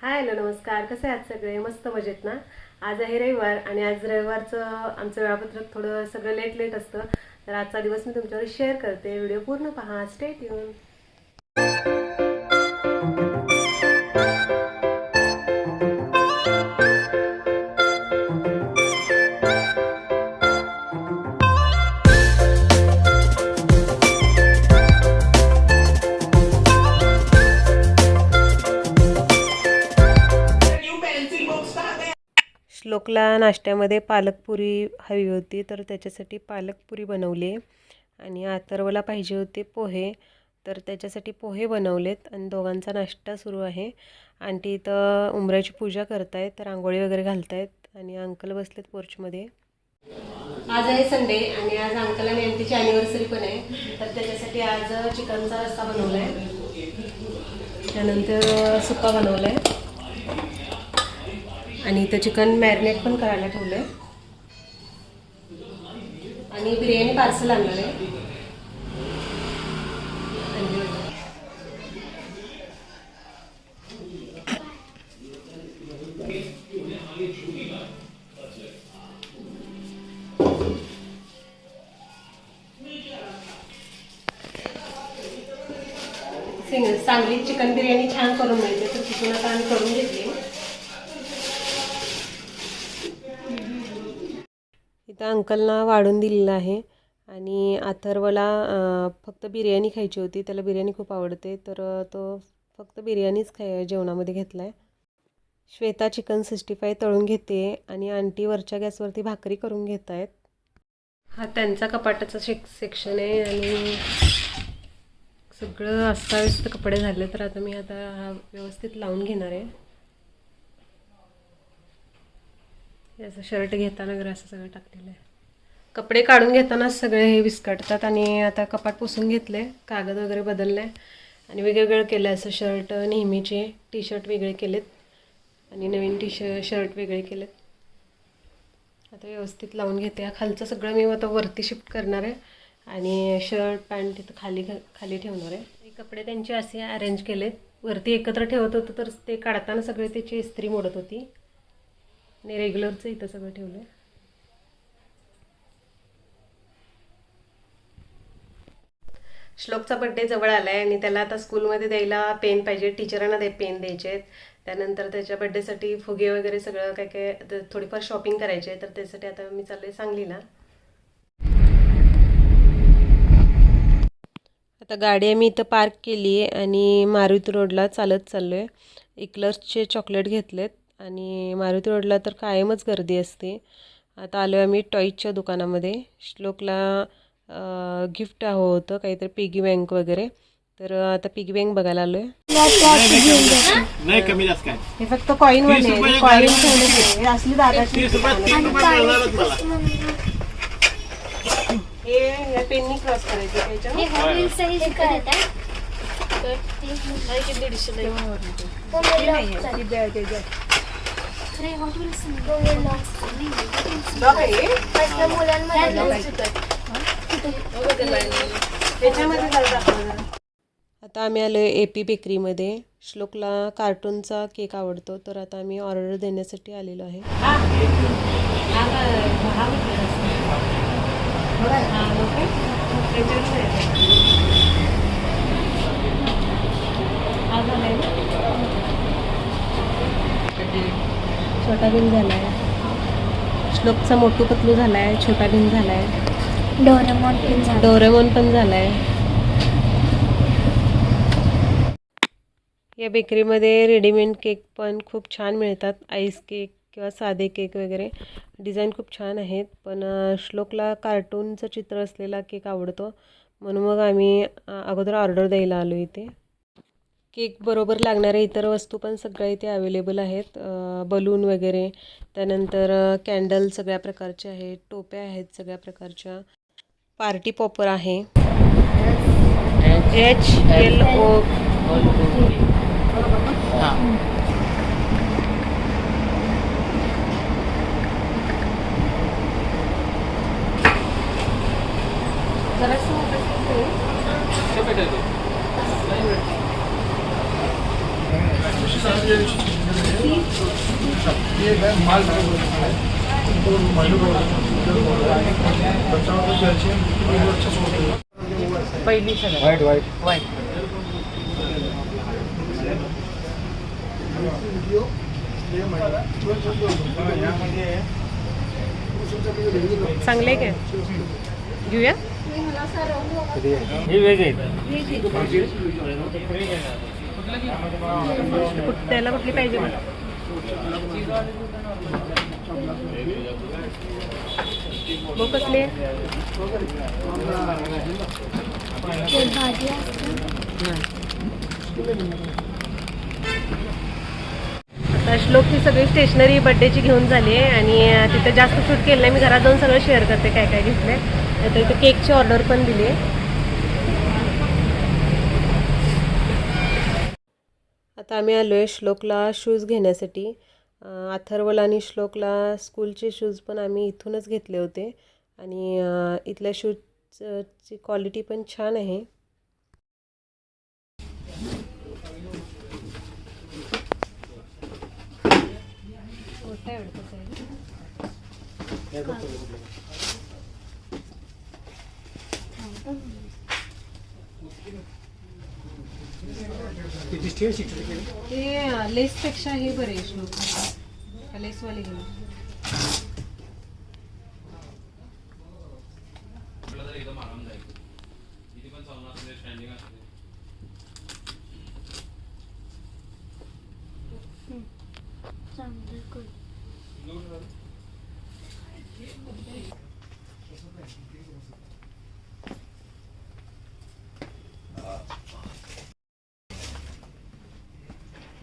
Hi hello नमस्कार. कसे आहात सगळे? मस्त मजेत ना? आज आहे रविवार आणि आज रविवारचं आमचं वेळापत्रक थोडं सगळं लेट लेट असतं. तर आजचा दिवस मी तुमच्यावर शेअर करते. व्हिडिओ पूर्ण पहा. Stay tune. श्लोकला नाश्त्यामध्ये पालकपुरी हवी होती, तर त्याच्यासाठी पालकपुरी बनवली आणि अथर्वला पाहिजे होते पोहे, तर त्याच्यासाठी पोहे बनवलेत आणि दोघांचा नाश्ता सुरू आहे. आंटी इथं उंबऱ्याची पूजा करतायत, तर रांगोळी वगैरे घालतायत आणि अंकल बसलेत पोर्चमध्ये. आज आहे संडे आणि आज अंकल आणि आंटीची ॲनिव्हर्सरी पण आहे, तर त्याच्यासाठी आज चिकनचा रस्सा बनवला आहे, त्यानंतर सुक्का बनवला आहे आणि इथं चिकन मॅरिनेट पण करायला ठेवलं आहे आणि बिर्याणी पार्सल आणणार आहे. सांगली चिकन बिर्याणी छान करून मिळते, तर तिथून आता आम्ही करून घेतली. इथं अंकलना वाढून दिलेलं आहे आणि अथर्वला फक्त बिर्याणी खायची होती. त्याला बिर्याणी खूप आवडते, तर तो फक्त बिर्याणीच जेवणामध्ये घेतला आहे. श्वेता चिकन 65 तळून घेते आणि आंटी वरच्या गॅसवरती भाकरी करून घेत आहेत. हा त्यांचा कपाटाचा सेक्शन आहे आणि सगळं अस्ताव्यस्त कपडे झाले, तर आता मी हा व्यवस्थित लावून घेणार आहे. याचं शर्ट घेताना वगैरे असं सगळं टाकलेलं आहे. कपडे काढून घेतानाच सगळे हे विस्कटतात आणि आता कपाट पुसून घेतले, कागद वगैरे बदलले आणि वेगवेगळं केलं. असं शर्ट नेहमीचे टी शर्ट वेगळे केलेत आणि नवीन शर्ट वेगळे केलेत. आता व्यवस्थित लावून घेते. हा खालचं सगळं मी आता वरती शिफ्ट करणार आहे आणि शर्ट पॅन्ट तिथं खाली ठेवणार आहे. हे कपडे त्यांचे असे अरेंज केलेत. वरती एकत्र ठेवत होतं, तर ते काढताना सगळे त्याची इस्त्री मोडत होती आणि रेग्युलरचं इथं सगळं ठेवलं आहे. श्लोकचा बड्डे जवळ आला आहे आणि त्याला आता स्कूलमध्ये द्यायला पेन पाहिजे. टीचरांना पेन द्यायचे आहेत. त्यानंतर त्याच्या बड्डेसाठी फुगे वगैरे सगळं काय काय थोडीफार शॉपिंग करायची आहे, तर त्यासाठी आता मी चालले सांगलीला. आता गाडी आम्ही इथं पार्क केली आहे आणि मारुती रोडला चालत चाललो आहे. इक्लर्सचे चॉकलेट घेतलेत आणि मारुती रोडला तर कायमच गर्दी असते. आता आलो आहे आम्ही टॉईजच्या दुकानामध्ये. श्लोकला गिफ्ट हवं होतं, काहीतरी पिगी बँक वगैरे, तर आता पिगी बँक बघायला आलो आहे. हे फक्त कॉईन वाले कॉईन ठेवले असली दादाची. हे पेननी क्रॉस करायचे आता आम्ही आलो AP बेकरीमध्ये. श्लोकला कार्टूनचा केक आवडतो, तर आता आम्ही ऑर्डर देण्यासाठी आलेलो आहे. छोटा बिन झालाय. श्लोकचा मोटू पतलू झालाय, छोटा बिन झालाय, डोरेमॉन पण झालाय. या बेकरीमध्ये रेडीमेड केक पण खूप छान मिळतात. आईस केक किंवा साधे केक वगैरे डिझाईन खूप छान आहेत, पण श्लोकला कार्टूनचं चित्र असलेला केक आवडतो, म्हणून मग आम्ही अगोदर ऑर्डर द्यायला आलो इथे. केक बरोबर लागणारे इतर वस्तू पण सगळ्या इथे अवेलेबल आहेत. बलून वगैरे, त्यानंतर कॅन्डल सगळ्या प्रकारचे आहेत, टोप्या आहेत सगळ्या प्रकारच्या, पार्टी पॉपर आहे, HLO. पहिली सगळं व्हाईट व्हाईट वाईट. चांगले काय घेऊया. ही वेज आहेत. त्याला कुठली पाहिजे मला. बघ कसले आता श्लोकची सगळी स्टेशनरी बड्डेची घेऊन झाली आहे आणि तिथं जास्त शूट केलं नाही. मी घरात जाऊन सगळं शेअर करते काय काय घेतलं आहे. आता इथं केकची ऑर्डर पण दिली आहे. आता आम्ही आलो आहे श्लोकला शूज घेण्यासाठी. अथर्वला आणि श्लोकला स्कूलचे शूज पण आम्ही इथूनच घेतले होते आणि इथल्या शूजची क्वालिटी पण छान आहे. ते लेसपेक्षा हे बरे श्लोक लेसवाले घेऊन.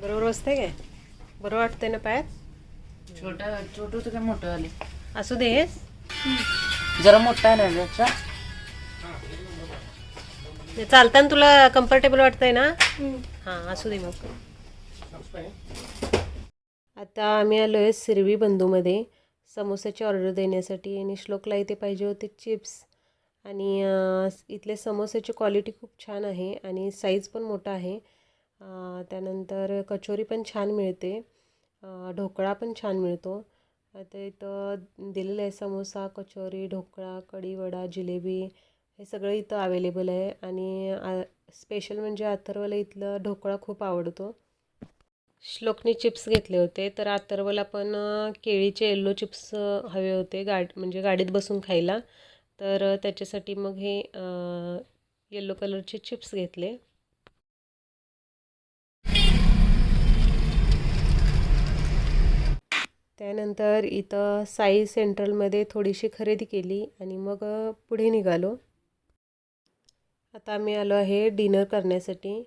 बरोबर बसते काय. बरोबर वाटतंय ना पायात. छोटं होतं काय मोठं आले. असू दे. जरा मोठा आहे ना त्याचा. चालताना तुला कम्फर्टेबल वाटतंय ना. हां असू दे मग. आता आम्ही आलो आहे सिरवी बंधूमध्ये समोसाची ऑर्डर देण्यासाठी आणि श्लोकला इथे पाहिजे होते चिप्स आणि इथले समोसाची क्वालिटी खूप छान आहे आणि साईज पण मोठा आहे. त्यानंतर कचोरी पण छान मिळते. ढोकळा पण छान मिळतो. आता इथं दिलेलं आहे समोसा, कचोरी, ढोकळा, कढीवडा, जिलेबी हे सगळं इथं अवेलेबल आहे आणि स्पेशल म्हणजे अथर्वला इथलं ढोकळा खूप आवडतो. श्लोकने चिप्स घेतले होते तर अथर्वला पण केळीचे येल्लो चिप्स हवे होते म्हणजे गाडीत बसून खायला. तर त्याच्यासाठी मग हे येल्लो कलरचे चिप्स घेतले. त्यानंतर इथं साई सेंट्रलमध्ये थोडीशी खरेदी केली आणि मग पुढे निघालो. आता आम्ही आलो आहे डिनर करण्यासाठी.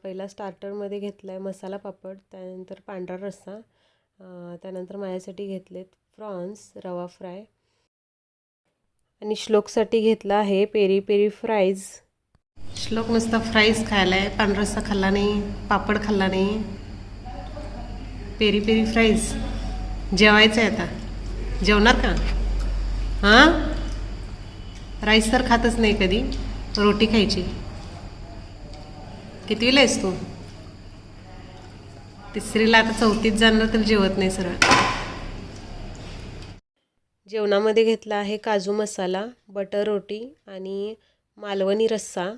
पहिला स्टार्टरमध्ये घेतला आहे मसाला पापड, त्यानंतर पांढरा रस्सा, त्यानंतर माझ्यासाठी घेतलेत प्रॉन्स रवा फ्राय आणि श्लोकसाठी घेतला आहे पेरी पेरी फ्राईज. श्लोक नुसता फ्राईज खायला आहे, पांढरा रस्सा खाल्ला नाही, पापड खाल्ला नाही. पेरी पेरी फ्राईज जेवायचं आहे आता. जेवणार का. हां राईस तर खातच नाही कधी, रोटी खायची. कितवीला आहेस तू. तिसरीला. आता चौथीत जाणार तर जेवत नाही सरळ. जेवणामध्ये घेतला आहे काजू मसाला, बटर रोटी आणि मालवणी रस्सा.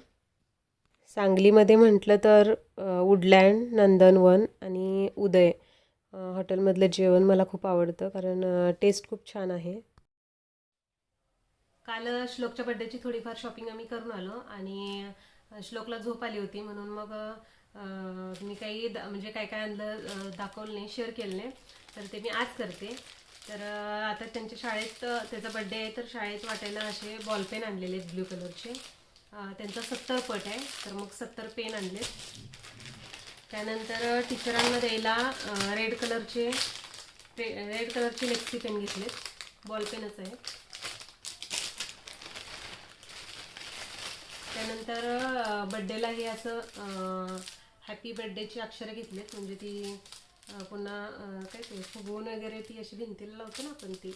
सांगलीमध्ये म्हटलं तर वुडलँड, नंदनवन आणि उदय हॉटेलमधलं जेवण मला खूप आवडतं कारण टेस्ट खूप छान आहे. काल श्लोकच्या बड्डेची थोडीफार शॉपिंग आम्ही करून आलो आणि श्लोकला झोप आली होती म्हणून मग मी काही म्हणजे काय काय आणलं दाखवलं नाही, शेअर केलं नाही. तर ते मी आज करते. तर आता त्यांच्या शाळेत त्याचा बड्डे आहे तर शाळेत वाटायला असे बॉलपेन आणलेले आहेत ब्ल्यू कलरचे. त्यांचा 70 पट आहे तर मग 70 पेन आणलेत. त्यानंतर टीचरांना द्यायला रेड कलरचे लेक्सी पेन घेतलेत. बॉलपेनच आहे. त्यानंतर बड्डेलाही असं हॅपी बड्डेची अक्षरं घेतलेत म्हणजे ती पुन्हा काय ते फुगवून वगैरे ती अशी भिंतीला लावतो ना आपण ती.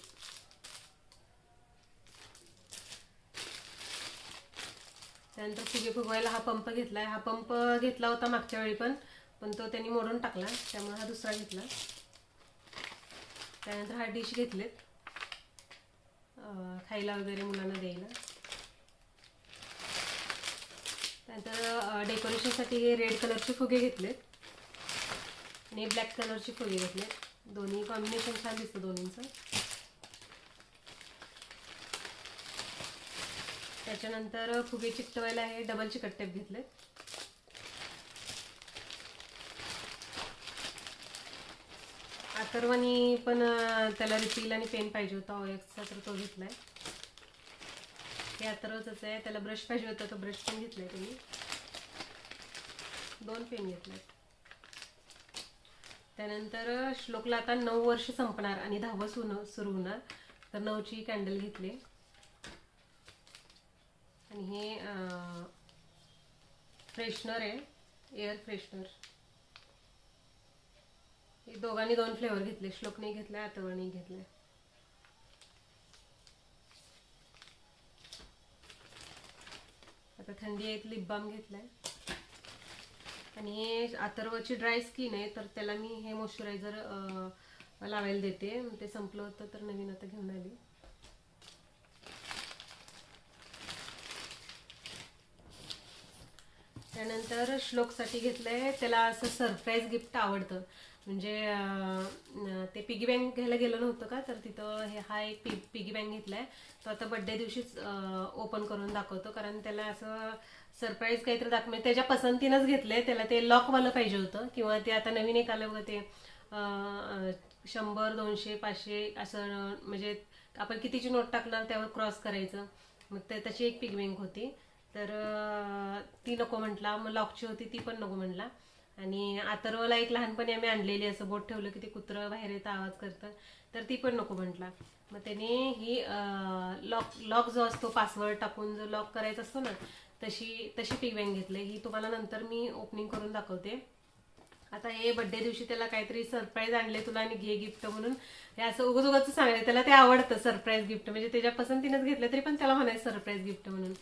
त्यानंतर फुगे फुगवायला हा पंप घेतला आहे. हा पंप घेतला होता मागच्या वेळी पण पण तो त्यांनी मोडून टाकला, त्यामुळे हा दुसरा घेतला. त्यानंतर हा डिश घेतलेत खायला वगैरे मुलांना द्यायला. त्यानंतर डेकोरेशनसाठी हे रेड कलरचे फुगे घेतलेत आणि ब्लॅक कलरचे फुगे घेतलेत. दोन्ही कॉम्बिनेशन छान दिसतं दोन्हींचं. त्याच्यानंतर फुगे चिकटवायला हे डबल चिकट टेप घेतलेत. अथर्वनी पण त्याला रिफिल आणि पेन पाहिजे होता OXचा, तर तो घेतलाय. हे अथर्वच आहे, त्याला ब्रश पाहिजे होता, तो ब्रश पण घेतलाय त्यांनी. 2 पेन घेतलेत. त्यानंतर श्लोकला आता 9 वर्ष संपणार आणि 10वं सुरू होणार, तर 9ची कॅन्डल घेतली. आणि हे फ्रेशनर आहे, एअर फ्रेशनर. हे दोघांनी 2 फ्लेवर घेतले, श्लोकने घेतलाय, अथर्वने घेतलाय. आता थंडी आहे, लिप बाम घेतलाय. आणि हे अथर्वची ड्राय स्किन आहे, तर त्याला मी हे मॉइश्चरायझर लावायला देते. ते संपलं होतं तर नवीन आता घेऊन आली. त्यानंतर श्लोकसाठी घेतलंय, त्याला असं सरप्राईज गिफ्ट आवडतं. म्हणजे ते पिगी बँक घ्यायला गेलं नव्हतं का, तर तिथं हा एक पिगी बँक घेतलाय. तो आता बड्डे दिवशीच ओपन करून दाखवतो, कारण त्याला असं सरप्राईज काहीतरी म्हणजे त्याच्या पसंतीनंच घेतलंय. त्याला ते लॉकवालं पाहिजे होतं, किंवा ते आता नवीन एक आलं बघा, ते 100, 200, 500 असं, म्हणजे आपण कितीची नोट टाकणार त्यावर क्रॉस करायचं. मग त्याची एक पिगी बँक होती, तर ती नको म्हटला. मग लॉकची होती ती पण नको म्हटला. आणि अथर्वला एक लहानपणी आम्ही आणलेली, असं बोट ठेवलं की ते कुत्रं बाहेर येतं, आवाज करतं, तर ती पण नको म्हटला. मग त्याने ही लॉक जो असतो, पासवर्ड टाकून जो लॉक करायचा असतो ना, तशी पिगी बँक घेतली. ही तुम्हाला नंतर मी ओपनिंग करून दाखवते. आता हे बड्डे दिवशी त्याला काहीतरी सरप्राईज आणले तुला आणि घे गिफ्ट म्हणून, हे असं उगाच सांगायचं. त्याला ते आवडतं सरप्राईज गिफ्ट, म्हणजे त्याच्या पसंतीनंच घेतलं तरी पण त्याला म्हणायचं सरप्राईज गिफ्ट म्हणून.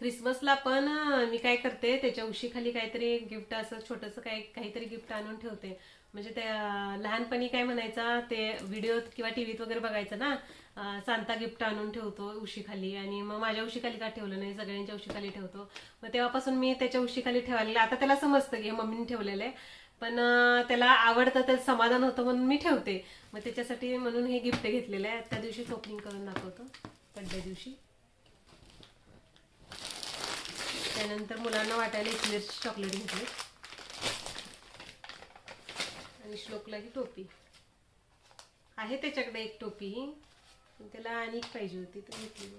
क्रिसमसला पण मी काय करते, त्याच्या उशीखाली काहीतरी गिफ्ट, असं छोटंसं काहीतरी गिफ्ट आणून ठेवते. म्हणजे त्या लहानपणी काय म्हणायचा, ते व्हिडिओ किंवा टीव्हीत वगैरे बघायचं ना, सांता गिफ्ट आणून ठेवतो उशीखाली. आणि मग माझ्या उशीखाली का ठेवलं नाही, सगळ्यांच्या उशीखाली ठेवतो. मग तेव्हापासून मी त्याच्या उशीखाली ठेवायला, आता त्याला समजतं की हे मम्मीने ठेवलेलं आहे, पण त्याला आवडतं, त्याचं समाधान होतं म्हणून मी ठेवते. मग त्याच्यासाठी म्हणून हे गिफ्ट घेतलेलं आहे. त्या दिवशीच ओपनिंग करून दाखवतो, बड्डे दिवशी. त्यानंतर मुलांना वाटायला इक्लेअर्सची चॉकलेट घेतली आणि श्लोकला ही टोपी आहे. त्याच्याकडे एक टोपी, त्याला आणि पाहिजे होती तर घेतली.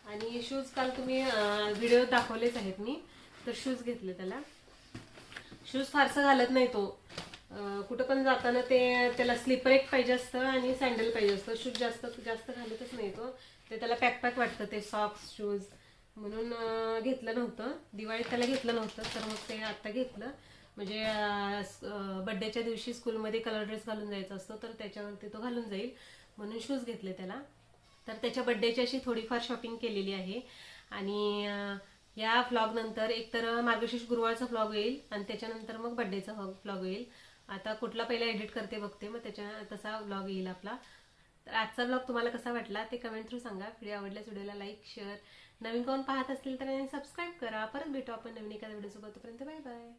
आणि शूज काल तुम्ही व्हिडिओ दाखवलेच आहेत मी, तर शूज घेतले त्याला. शूज फारसं घालत नाही तो, कुठं पण जाताना त्याला स्लीपर एक पाहिजे असतं आणि सँडल पाहिजे असतं. शूज जास्त घालतच नाही तो, ते त्याला पॅक वाटतं ते सॉक्स शूज, म्हणून घेतलं नव्हतं. दिवाळीत त्याला घेतलं नव्हतं, तर मग ते आत्ता घेतलं. म्हणजे बड्डेच्या दिवशी स्कूलमध्ये कलर ड्रेस घालून जायचा असतो, तर त्याच्यावरती तो घालून जाईल म्हणून शूज घेतले त्याला. तर त्याच्या बड्डेची अशी थोडीफार शॉपिंग केलेली आहे. आणि या व्लॉग नंतर एकतर मार्गशीर्ष गुरुवारचा व्लॉग येईल आणि त्याच्यानंतर मग बड्डेचा व्लॉग येईल. आता कुठला पहिला एडिट करते बघते, मग तसा व्लॉग येईल आपला. तर आजचा व्लॉग तुम्हाला कसा वाटला ते कमेंट थ्रू सांगा. व्हिडिओ आवडल्यास व्हिडिओला लाईक, शेअर, नवीन कोण पाहत असतील तर सबस्क्राईब करा. परत भेटू आपण नवीन एखाद्या व्हिडिओसोबत. तोपर्यंत बाय बाय.